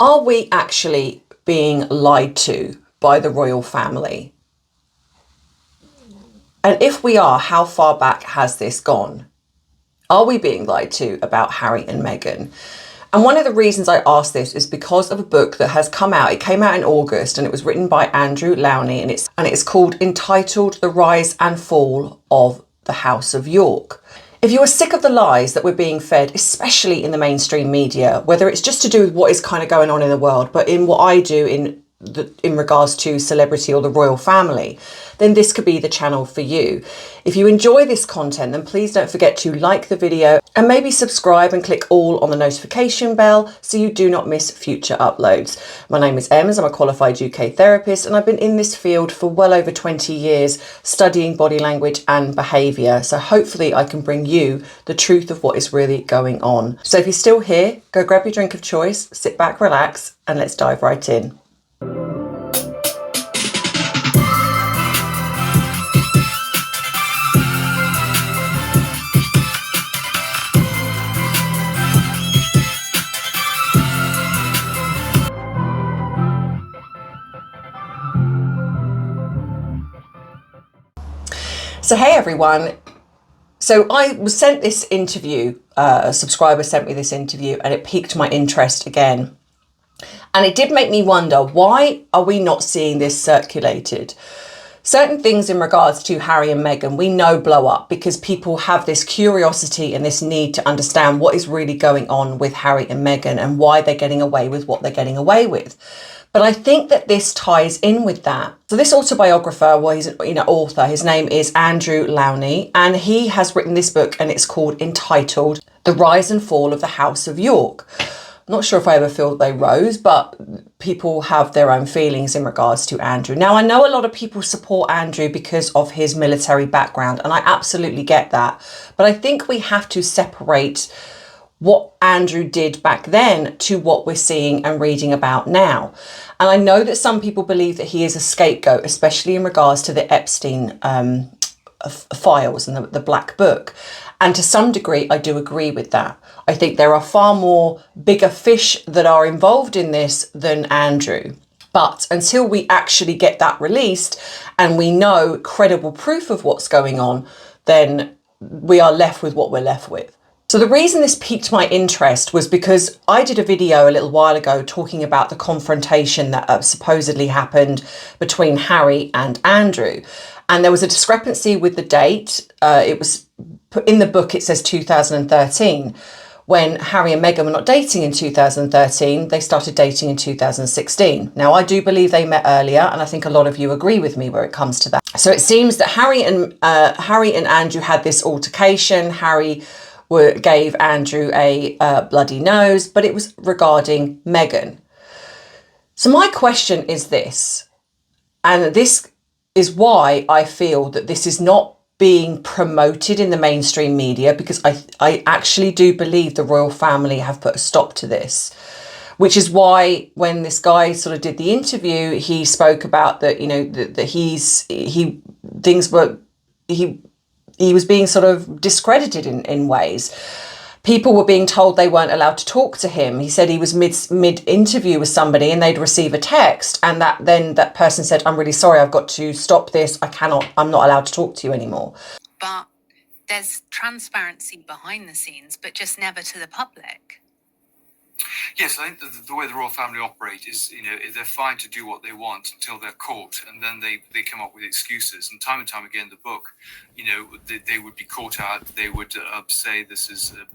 Are we actually being lied to by the royal family? And if we are, how far back has this gone? Are we being lied to about Harry and Meghan? And one of the reasons I ask this is because of a book that has come out. It came out in August and it was written by Andrew Lownie, and it's called entitled The Rise and Fall of the House of York. If you are sick of the lies that we're being fed, especially in the mainstream media, whether it's just to do with what is kind of going on in the world, but in what I do in regards to celebrity or the royal family, then this could be the channel for you. If you enjoy this content, then please don't forget to like the video and maybe subscribe and click all on the notification bell so you do not miss future uploads. My name is Ems, I'm a qualified UK therapist, and I've been in this field for well over 20 years studying body language and behaviour. So hopefully I can bring you the truth of what is really going on. So if you're still here, go grab your drink of choice, sit back, relax, and let's dive right in. So hey everyone, so I was sent this interview, a subscriber sent me this interview, and it piqued my interest again. And it did make me wonder, why are we not seeing this circulated? Certain things in regards to Harry and Meghan we know blow up because people have this curiosity and this need to understand what is really going on with Harry and Meghan and why they're getting away with what they're getting away with. But I think that this ties in with that. So this autobiographer, well, he's an author, his name is Andrew Lownie, and he has written this book and it's called entitled The Rise and Fall of the House of York. I'm not sure if I ever feel they rose, but people have their own feelings in regards to Andrew. Now, I know a lot of people support Andrew because of his military background, and I absolutely get that. But I think we have to separate what Andrew did back then to what we're seeing and reading about now. And I know that some people believe that he is a scapegoat, especially in regards to the Epstein files and the Black Book. And to some degree, I do agree with that. I think there are far more bigger fish that are involved in this than Andrew. But until we actually get that released and we know credible proof of what's going on, then we are left with what we're left with. So the reason this piqued my interest was because I did a video a little while ago talking about the confrontation that supposedly happened between Harry and Andrew. And there was a discrepancy with the date. It was put in the book, it says 2013. When Harry and Meghan were not dating in 2013, they started dating in 2016. Now, I do believe they met earlier, and I think a lot of you agree with me where it comes to that. So it seems that Harry and Andrew had this altercation. Harry gave Andrew a bloody nose, but it was regarding Meghan. So my question is this, and this is why I feel that this is not being promoted in the mainstream media, because I actually do believe the royal family have put a stop to this, which is why when this guy sort of did the interview, he spoke about that, you know, that he was being sort of discredited in ways. People were being told they weren't allowed to talk to him. He said he was mid-interview with somebody and they'd receive a text, and that person said, "I'm really sorry, I've got to stop this. I'm not allowed to talk to you anymore." But there's transparency behind the scenes, but just never to the public. Yes, I think the way the royal family operate is, they're fine to do what they want until they're caught, and then they come up with excuses. And time again in the book, they would be caught out. They would say this is a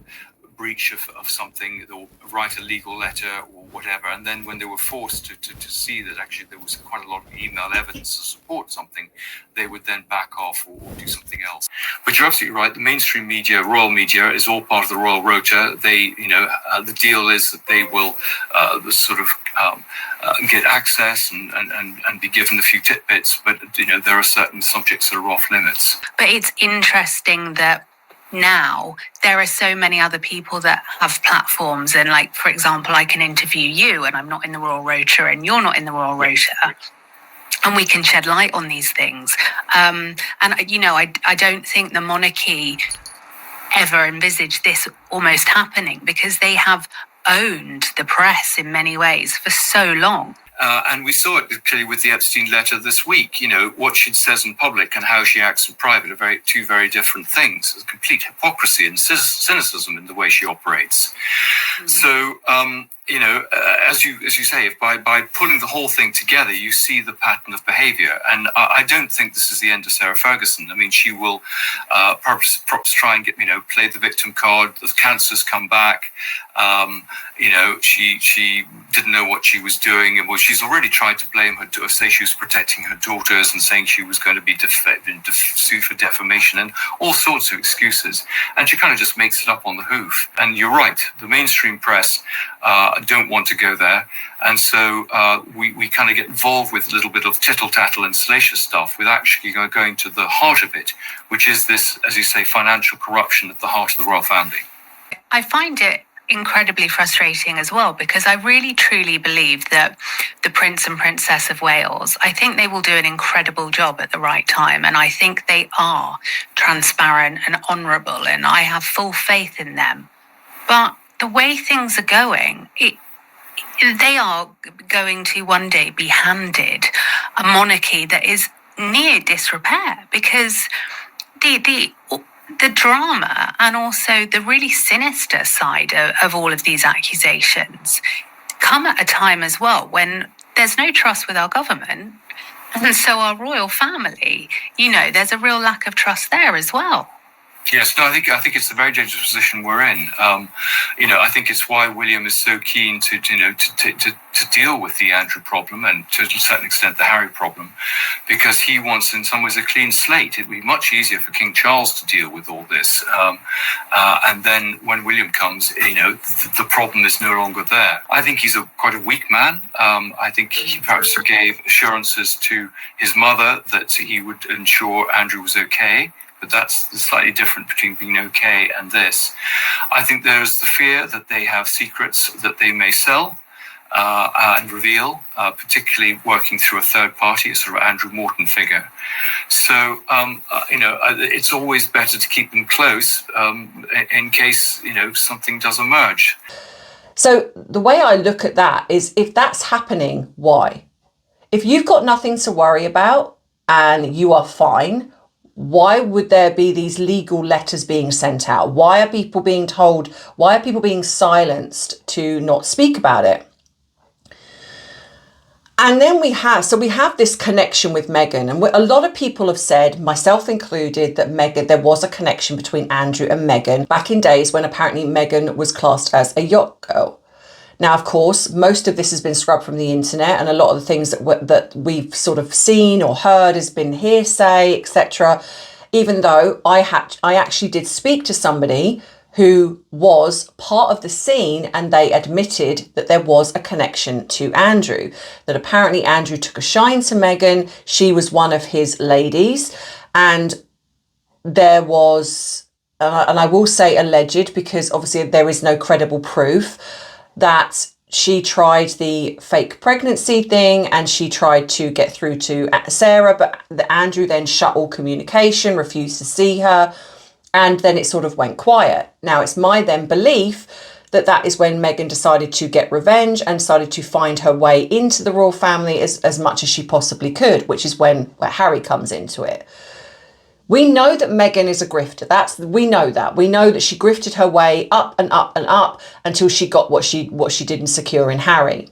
breach of something, or write a legal letter or whatever. And then when they were forced to see that actually there was quite a lot of email evidence to support something, they would then back off or do something else. But you're absolutely right. The mainstream media, royal media, is all part of the royal rota. They, the deal is that they will get access and be given a few tidbits. But, there are certain subjects that are off limits. But it's interesting that now there are so many other people that have platforms, and like, for example, I can interview you and I'm not in the royal rota and you're not in the royal rota, and we can shed light on these things. And I don't think the monarchy ever envisaged this almost happening, because they have owned the press in many ways for so long. And we saw it clearly with the Epstein letter this week. You know, what she says in public and how she acts in private are two very different things. There's complete hypocrisy and cynicism in the way she operates. So, you know, as you say, if by pulling the whole thing together, you see the pattern of behaviour. And I don't think this is the end of Sarah Ferguson. I mean, she will perhaps try and play the victim card. The cancers come back. You know, she didn't know what she was doing, and well, she's already tried to blame her, say she was protecting her daughters, and saying she was going to be sued for defamation, and all sorts of excuses. And she kind of just makes it up on the hoof. And you're right, the mainstream press don't want to go there, and so we kind of get involved with a little bit of tittle tattle and salacious stuff, with actually going to the heart of it, which is this, as you say, financial corruption at the heart of the royal family. I find it incredibly frustrating as well, because I really truly believe that the Prince and Princess of Wales, I think they will do an incredible job at the right time, and I think they are transparent and honourable, and I have full faith in them. But the way things are going, they are going to one day be handed a monarchy that is near disrepair, because the drama and also the really sinister side of all of these accusations come at a time as well when there's no trust with our government, and so our royal family, you know, there's a real lack of trust there as well. Yes, no, I think it's a very dangerous position we're in. You know, I think it's why William is so keen to deal with the Andrew problem, and to a certain extent the Harry problem, because he wants, in some ways, a clean slate. It'd be much easier for King Charles to deal with all this, and then when William comes, you know, the problem is no longer there. I think he's quite a weak man. I think he perhaps gave assurances to his mother that he would ensure Andrew was okay. But that's slightly different between being okay and this. I think there's the fear that they have secrets that they may sell and reveal, particularly working through a third party, a sort of Andrew Morton figure. So, you know, it's always better to keep them close in case, you know, something does emerge. So the way I look at that is, if that's happening, why? If you've got nothing to worry about and you are fine, why would there be these legal letters being sent out? Why are people being told, why are people being silenced to not speak about it? And then we have this connection with Meghan, and a lot of people have said, myself included, that there was a connection between Andrew and Meghan back in days when apparently Meghan was classed as a yacht girl. Now, of course, most of this has been scrubbed from the internet, and a lot of the things that we've sort of seen or heard has been hearsay, etc. Even though I actually did speak to somebody who was part of the scene, and they admitted that there was a connection to Andrew, that apparently Andrew took a shine to Meghan. She was one of his ladies, and there was, and I will say alleged, because obviously there is no credible proof, that she tried the fake pregnancy thing and she tried to get through to Sarah, but Andrew then shut all communication, refused to see her, and then it sort of went quiet. Now, it's my then belief that that is when Meghan decided to get revenge and started to find her way into the royal family as much as she possibly could, which is where Harry comes into it. We know that Meghan is a grifter. We know that. We know that she grifted her way up and up and up until she got what she didn't secure in Harry.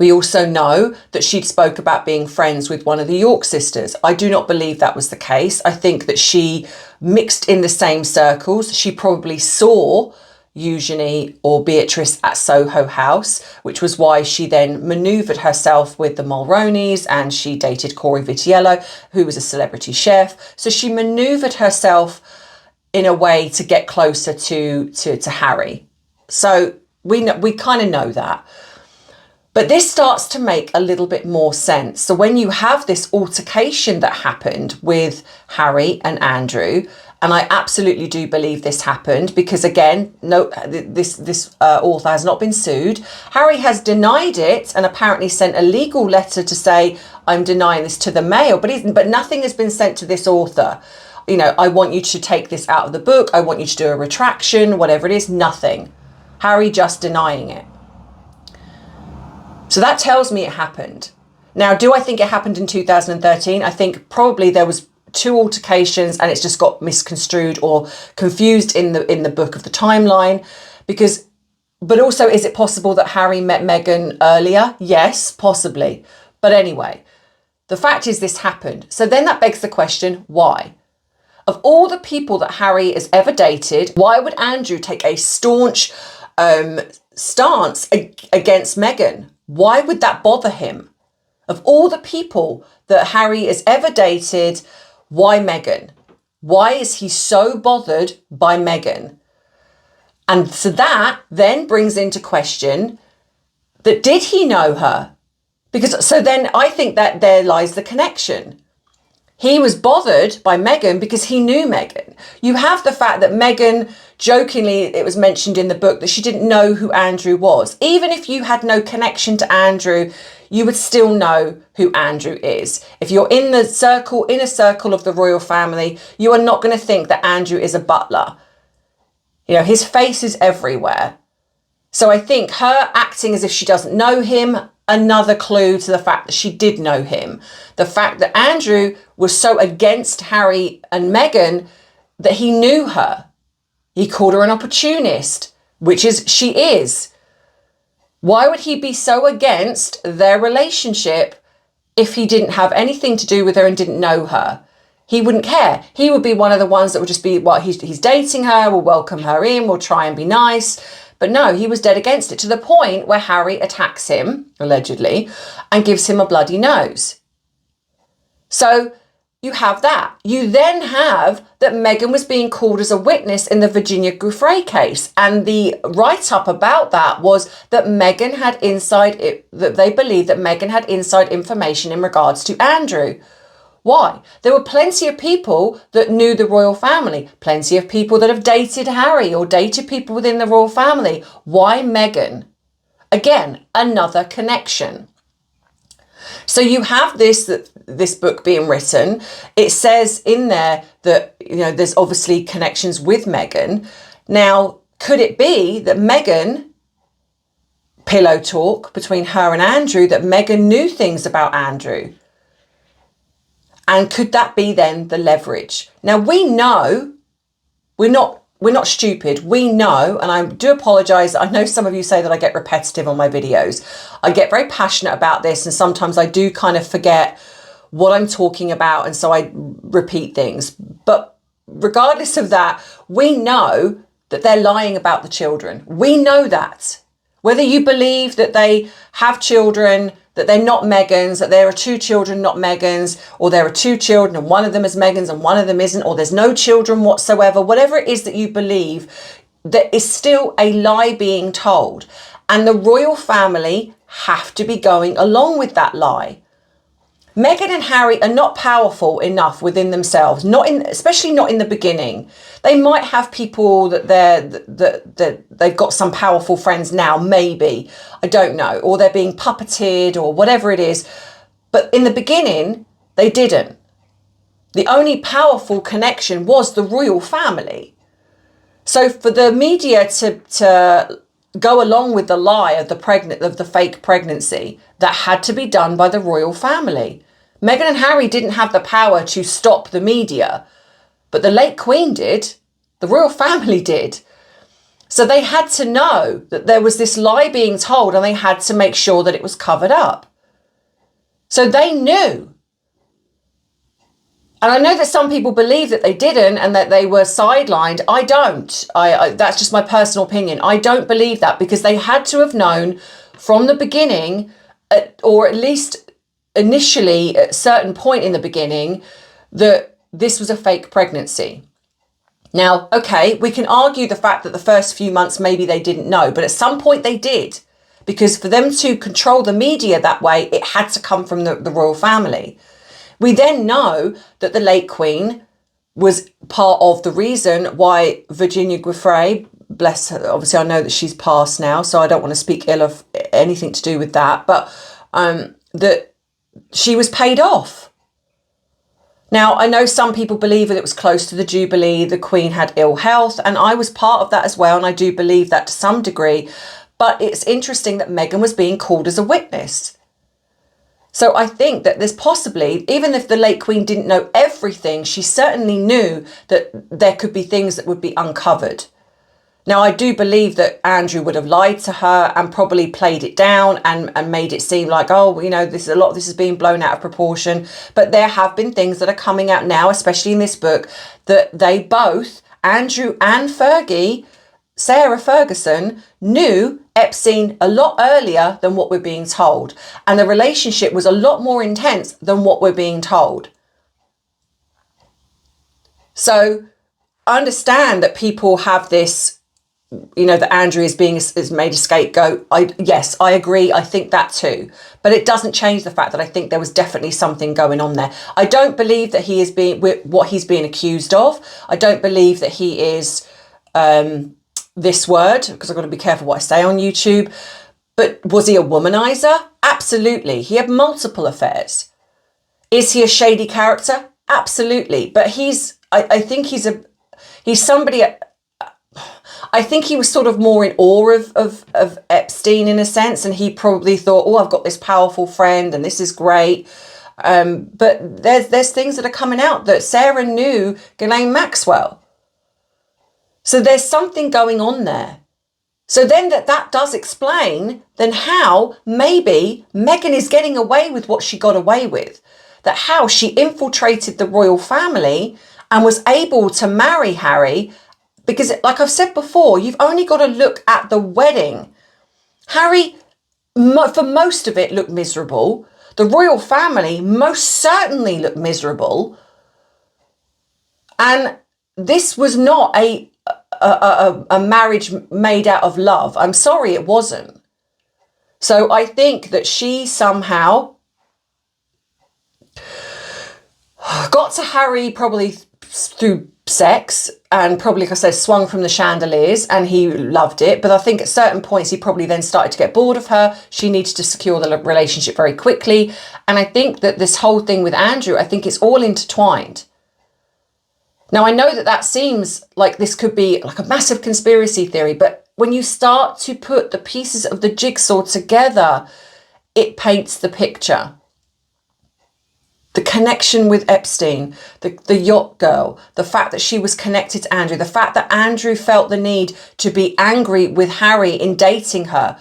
We also know that she'd spoke about being friends with one of the York sisters. I do not believe that was the case. I think that she mixed in the same circles. She probably saw Eugenie or Beatrice at Soho House, which was why she then manoeuvred herself with the Mulroneys, and she dated Corey Vitiello, who was a celebrity chef. So she manoeuvred herself in a way to get closer to Harry. So we kind of know that. But this starts to make a little bit more sense. So when you have this altercation that happened with Harry and Andrew, and I absolutely do believe this happened, because again, no, this author has not been sued. Harry has denied it and apparently sent a legal letter to say, I'm denying this to the Mail, but nothing has been sent to this author. You know, I want you to take this out of the book. I want you to do a retraction, whatever it is, nothing. Harry just denying it. So that tells me it happened. Now, do I think it happened in 2013? I think probably there was 2 altercations and it's just got misconstrued or confused in the book of the timeline. But also, is it possible that Harry met Meghan earlier? Yes, possibly. But anyway, the fact is this happened. So then that begs the question, why? Of all the people that Harry has ever dated, why would Andrew take a staunch stance against Meghan? Why would that bother him? Of all the people that Harry has ever dated, why Meghan? Why is he so bothered by Meghan? And so that then brings into question that did he know her? Because so then I think that there lies the connection. He was bothered by Meghan because he knew Meghan. You have the fact that Meghan, jokingly, it was mentioned in the book that she didn't know who Andrew was. Even if you had no connection to Andrew, you would still know who Andrew is. If you're in the inner circle of the royal family, you are not going to think that Andrew is a butler. You know, his face is everywhere. So I think her acting as if she doesn't know him, another clue to the fact that she did know him. The fact that Andrew was so against Harry and Meghan that he knew her. He called her an opportunist, which she is. Why would he be so against their relationship if he didn't have anything to do with her and didn't know her? He wouldn't care. He would be one of the ones that would just be, well, he's dating her, we'll welcome her in, we'll try and be nice. But no, he was dead against it, to the point where Harry attacks him, allegedly, and gives him a bloody nose. So you have that. You then have that Meghan was being called as a witness in the Virginia Giuffre case. And the write-up about that was that Meghan had that they believed that Meghan had inside information in regards to Andrew. Why? There were plenty of people that knew the royal family, plenty of people that have dated Harry or dated people within the royal family. Why Meghan? Again, another connection. So you have this book being written. It says in there that, you know, there's obviously connections with Meghan. Now, could it be that Meghan, pillow talk between her and Andrew, that Meghan knew things about Andrew? And could that be then the leverage? Now, we know, we're not stupid. We know, and I do apologise. I know some of you say that I get repetitive on my videos. I get very passionate about this, and sometimes I do kind of forget what I'm talking about, and so I repeat things. But regardless of that, we know that they're lying about the children. We know that. Whether you believe that they have children, that they're not Meghan's, that there are 2 children not Meghan's, or there are 2 children and one of them is Meghan's and one of them isn't, or there's no children whatsoever, whatever it is that you believe, there is still a lie being told. And the royal family have to be going along with that lie. Meghan and Harry are not powerful enough within themselves, especially not in the beginning. They might have people that they've got some powerful friends now, maybe, I don't know, or they're being puppeted or whatever it is. But in the beginning, they didn't. The only powerful connection was the royal family. So for the media to go along with the lie of the fake pregnancy, that had to be done by the royal family. Meghan and Harry didn't have the power to stop the media, but the late Queen did. The royal family did. So they had to know that there was this lie being told, and they had to make sure that it was covered up. So they knew. And I know that some people believe that they didn't and that they were sidelined. I don't. That's just my personal opinion. I don't believe that, because they had to have known from the beginning, or at least initially at a certain point in the beginning, that this was a fake pregnancy. Now, okay, we can argue the fact that the first few months maybe they didn't know, but at some point they did, because for them to control the media that way, it had to come from the royal family. We then know that the late Queen was part of the reason why Virginia Giuffre, bless her, obviously I know that she's passed now, so I don't want to speak ill of anything to do with that, but that she was paid off. Now, I know some people believe that it was close to the Jubilee, the Queen had ill health, and I was part of that as well, and I do believe that to some degree. But it's interesting that Meghan was being called as a witness. So I think that there's possibly, even if the late Queen didn't know everything, she certainly knew that there could be things that would be uncovered. Now, I do believe that Andrew would have lied to her and probably played it down and made it seem like, oh, you know, this is being blown out of proportion. But there have been things that are coming out now, especially in this book, that they both, Andrew and Fergie, Sarah Ferguson, knew Epstein a lot earlier than what we're being told. And the relationship was a lot more intense than what we're being told. So I understand that people have this, you know, that Andrew is made a scapegoat. Yes, I agree. I think that too. But it doesn't change the fact that I think there was definitely something going on there. I don't believe that he is being, what he's being accused of. I don't believe that he is, this word, because I've got to be careful what I say on YouTube. But was he a womanizer? Absolutely. He had multiple affairs. Is he a shady character? Absolutely. But I think he's somebody, I think he was sort of more in awe of Epstein in a sense. And he probably thought, oh, I've got this powerful friend and this is great. But there's things that are coming out that Sarah knew Ghislaine Maxwell. So there's something going on there. So then that does explain then how maybe Meghan is getting away with what she got away with. That how she infiltrated the royal family and was able to marry Harry. Because like I've said before, you've only got to look at the wedding. Harry, for most of it, looked miserable. The royal family most certainly looked miserable. And this was not a marriage made out of love. I'm sorry, it wasn't. So I think that she somehow got to Harry probably through sex and probably, like I said, swung from the chandeliers and he loved it. But I think at certain points he probably then started to get bored of her. She needed to secure the relationship very quickly. And I think that this whole thing with Andrew, I think it's all intertwined. Now, I know that seems like this could be like a massive conspiracy theory, but when you start to put the pieces of the jigsaw together, it paints the picture. The connection with Epstein, the yacht girl, the fact that she was connected to Andrew, the fact that Andrew felt the need to be angry with Harry in dating her.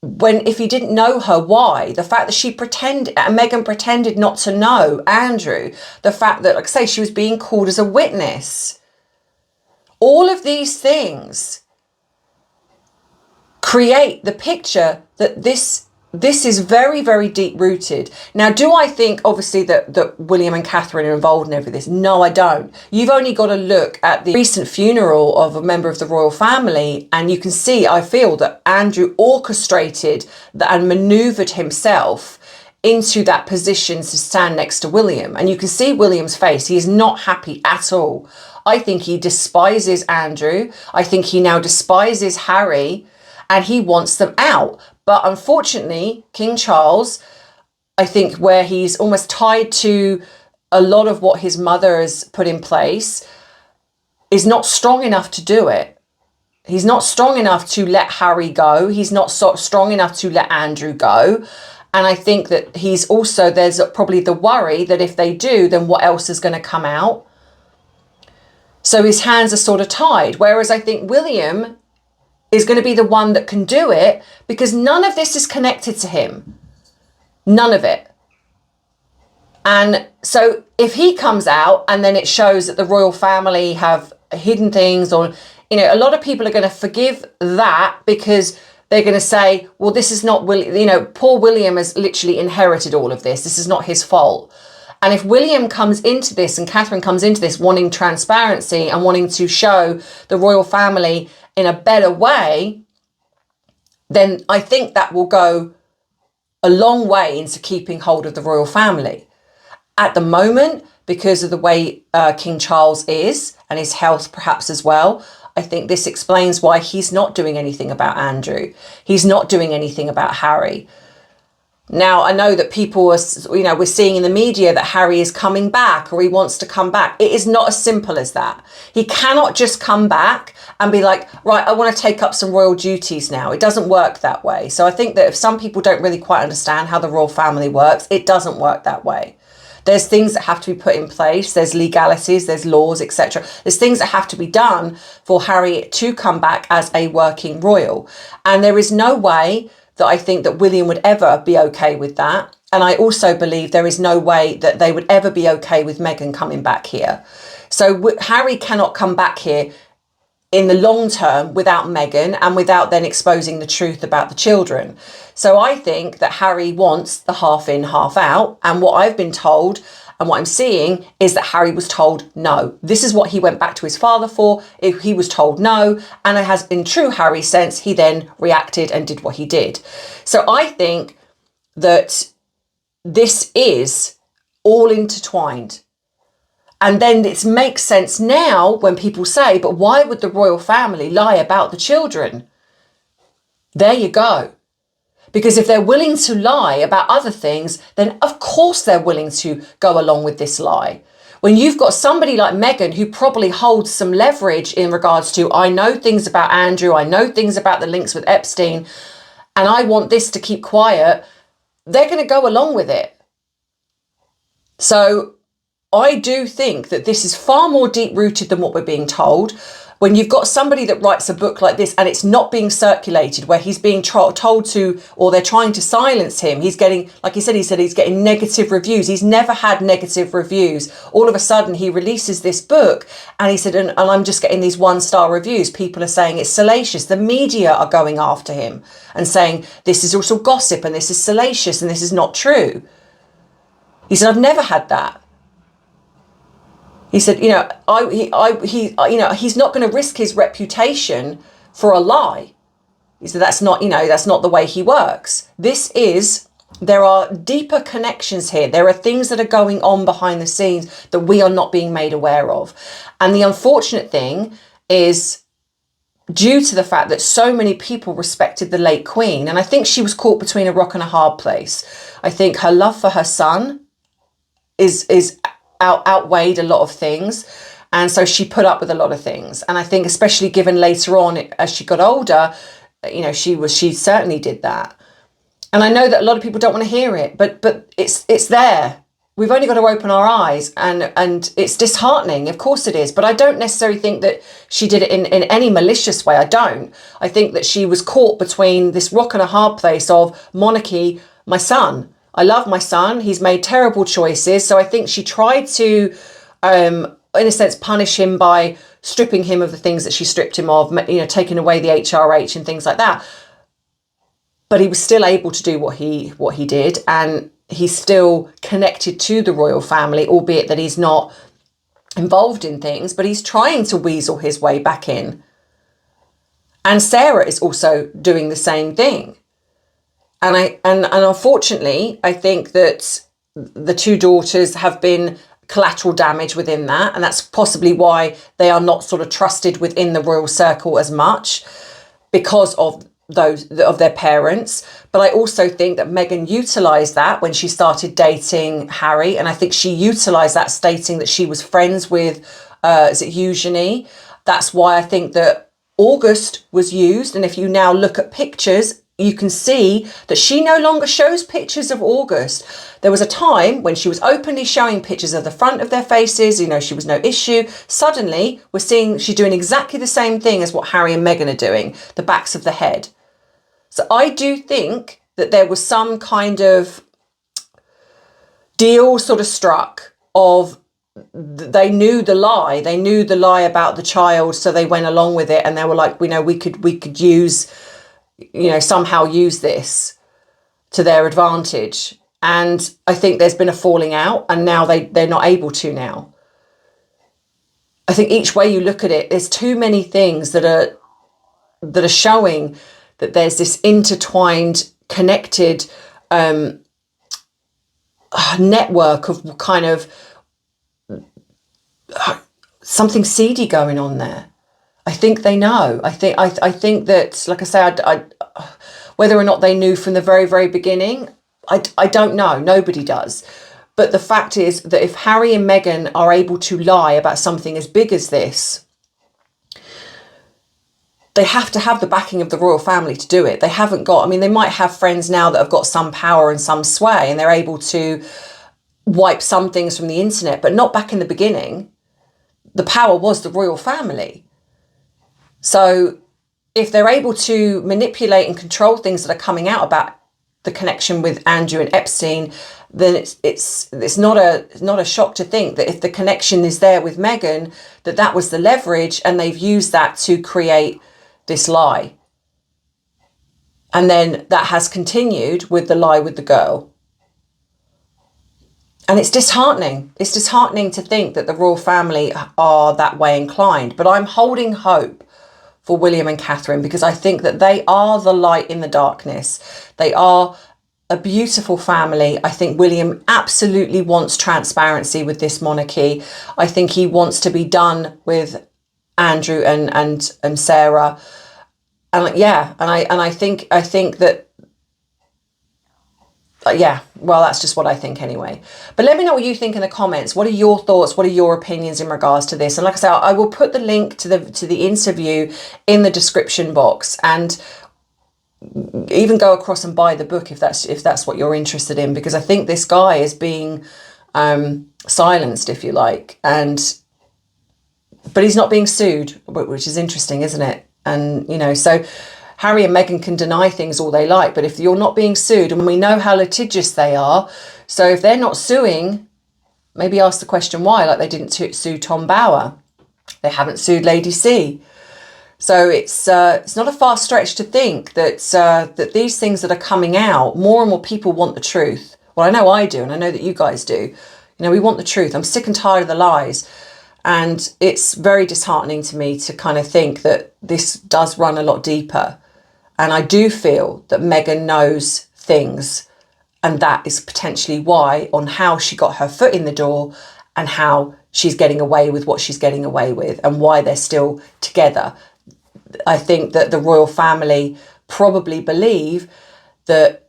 When, if he didn't know her, why? The fact that Meghan pretended not to know Andrew. The fact that, like I say, she was being called as a witness. All of these things create the picture that this is very, very deep rooted. Now, do I think, obviously, that William and Catherine are involved in every this? No, I don't. You've only got to look at the recent funeral of a member of the royal family, and you can see, I feel, that Andrew orchestrated and manoeuvred himself into that position to stand next to William. And you can see William's face. He is not happy at all. I think he despises Andrew. I think he now despises Harry, and he wants them out. But unfortunately, King Charles, I think where he's almost tied to a lot of what his mother has put in place, is not strong enough to do it. He's not strong enough to let Harry go. He's not strong enough to let Andrew go. And I think that there's probably the worry that if they do, then what else is going to come out? So his hands are sort of tied. Whereas I think William is going to be the one that can do it, because none of this is connected to him. None of it. And so if he comes out and then it shows that the royal family have hidden things, or, you know, a lot of people are going to forgive that because they're going to say, well, this is not William, you know, poor William has literally inherited all of this. This is not his fault. And if William comes into this and Catherine comes into this wanting transparency and wanting to show the royal family in a better way, then I think that will go a long way into keeping hold of the royal family. At the moment, because of the way King Charles is and his health perhaps as well, I think this explains why he's not doing anything about Andrew. He's not doing anything about Harry. Now, I know that people are, we're seeing in the media that Harry is coming back or he wants to come back. It is not as simple as that. He cannot just come back and be like, right, I want to take up some royal duties now. It doesn't work that way. So I think that if some people don't really quite understand how the royal family works, it doesn't work that way. There's things that have to be put in place. There's legalities, there's laws, etc. There's things that have to be done for Harry to come back as a working royal. And there is no way that I think that William would ever be okay with that. And I also believe there is no way that they would ever be okay with Meghan coming back here. So Harry cannot come back here in the long term without Meghan and without then exposing the truth about the children. So I think that Harry wants the half in, half out. And what I've been told and what I'm seeing is that Harry was told no. This is what he went back to his father for. If he was told no, and it has, in true Harry sense, he then reacted and did what he did. So I think that this is all intertwined. And then it makes sense now when people say, but why would the royal family lie about the children? There you go. Because if they're willing to lie about other things, then of course they're willing to go along with this lie. When you've got somebody like Meghan who probably holds some leverage in regards to, I know things about Andrew, I know things about the links with Epstein, and I want this to keep quiet, they're going to go along with it. So I do think that this is far more deep-rooted than what we're being told. When you've got somebody that writes a book like this and it's not being circulated, where he's being told to, or they're trying to silence him, he's getting, like he said he's getting negative reviews. He's never had negative reviews. All of a sudden he releases this book and he said, and I'm just getting these 1-star reviews. People are saying it's salacious. The media are going after him and saying this is also gossip and this is salacious and this is not true. He said, I've never had that. He said, he's not going to risk his reputation for a lie. He said, that's not the way he works. There are deeper connections here. There are things that are going on behind the scenes that we are not being made aware of. And the unfortunate thing is, due to the fact that so many people respected the late Queen, and I think she was caught between a rock and a hard place. I think her love for her son is outweighed a lot of things, and so she put up with a lot of things. And I think especially given later on as she got older, she certainly did that. And I know that a lot of people don't want to hear it, but it's there. We've only got to open our eyes, and it's disheartening. Of course it is, but I don't necessarily think that she did it in any malicious way. I don't. I think that she was caught between this rock and a hard place of monarchy, my son. I love my son. He's made terrible choices. So I think she tried to, in a sense, punish him by stripping him of the things that she stripped him of, taking away the HRH and things like that. But he was still able to do what he did. And he's still connected to the royal family, albeit that he's not involved in things, but he's trying to weasel his way back in. And Sarah is also doing the same thing. And unfortunately, I think that the two daughters have been collateral damage within that. And that's possibly why they are not sort of trusted within the royal circle as much, because of their parents. But I also think that Meghan utilised that when she started dating Harry. And I think she utilised that, stating that she was friends with, is it Eugenie? That's why I think that August was used. And if you now look at pictures, you can see that she no longer shows pictures of August. There was a time when she was openly showing pictures of the front of their faces. She was no issue. Suddenly, we're seeing she's doing exactly the same thing as what Harry and Meghan are doing, the backs of the head. So I do think that there was some kind of deal sort of struck of, they knew the lie. They knew the lie about the child, so they went along with it, and they were like, we could use, somehow use this to their advantage. And I think there's been a falling out, and now they're not able to now. I think each way you look at it, there's too many things that are showing that there's this intertwined, connected network of kind of something seedy going on there. I think they know. I think that, like I say, whether or not they knew from the very, very beginning, I don't know. Nobody does. But the fact is that if Harry and Meghan are able to lie about something as big as this, they have to have the backing of the royal family to do it. They haven't got, I mean, they might have friends now that have got some power and some sway, and they're able to wipe some things from the internet, but not back in the beginning. The power was the royal family. So if they're able to manipulate and control things that are coming out about the connection with Andrew and Epstein, then it's not a shock to think that if the connection is there with Meghan, that was the leverage, and they've used that to create this lie. And then that has continued with the lie with the girl. And it's disheartening. It's disheartening to think that the royal family are that way inclined. But I'm holding hope for William and Catherine, because I think that they are the light in the darkness. They are a beautiful family. I think William absolutely wants transparency with this monarchy. I think he wants to be done with Andrew and Sarah. And yeah, and I think that, yeah, well, that's just what I think anyway. But let me know what you think in the comments. What are your thoughts? What are your opinions in regards to this? And like I said, I will put the link to the interview in the description box, and even go across and buy the book if that's what you're interested in, because I think this guy is being silenced, if you like, but he's not being sued, which is interesting, isn't it? And, you know, so Harry and Meghan can deny things all they like, but if you're not being sued, and we know how litigious they are, so if they're not suing, maybe ask the question why, like they didn't sue Tom Bower. They haven't sued Lady C. So it's not a far stretch to think that that these things that are coming out, more and more people want the truth. Well, I know I do, and I know that you guys do. You know, we want the truth. I'm sick and tired of the lies. And it's very disheartening to me to kind of think that this does run a lot deeper. And I do feel that Meghan knows things, and that is potentially why, on how she got her foot in the door and how she's getting away with what she's getting away with, and why they're still together. I think that the royal family probably believe that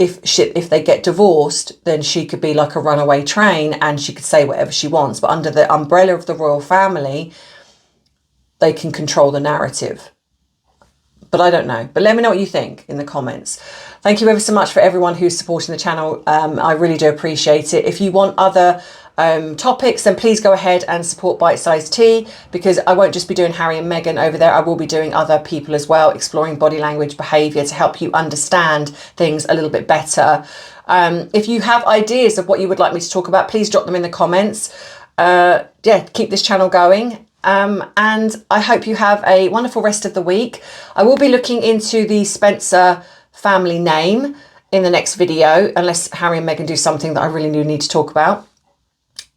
if they get divorced, then she could be like a runaway train and she could say whatever she wants. But under the umbrella of the royal family, they can control the narrative. But I don't know. But let me know what you think in the comments. Thank you ever so much for everyone who's supporting the channel. I really do appreciate it. If you want other topics, then please go ahead and support Bite Size Tea, because I won't just be doing Harry and Meghan over there. I will be doing other people as well, exploring body language behaviour to help you understand things a little bit better. If you have ideas of what you would like me to talk about, please drop them in the comments. Yeah, keep this channel going. And I hope you have a wonderful rest of the week. I will be looking into the Spencer family name in the next video, unless Harry and Meghan do something that I really do need to talk about,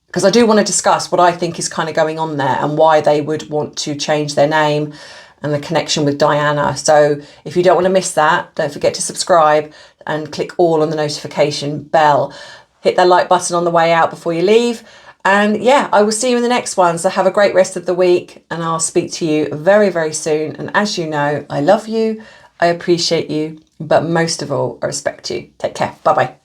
because I do want to discuss what I think is kind of going on there and why they would want to change their name and the connection with Diana. So if you don't want to miss that, don't forget to subscribe and click all on the notification bell. Hit that like button on the way out before you leave. And yeah, I will see you in the next one. So have a great rest of the week, and I'll speak to you very, very soon. And as you know, I love you, I appreciate you, but most of all, I respect you. Take care. Bye-bye.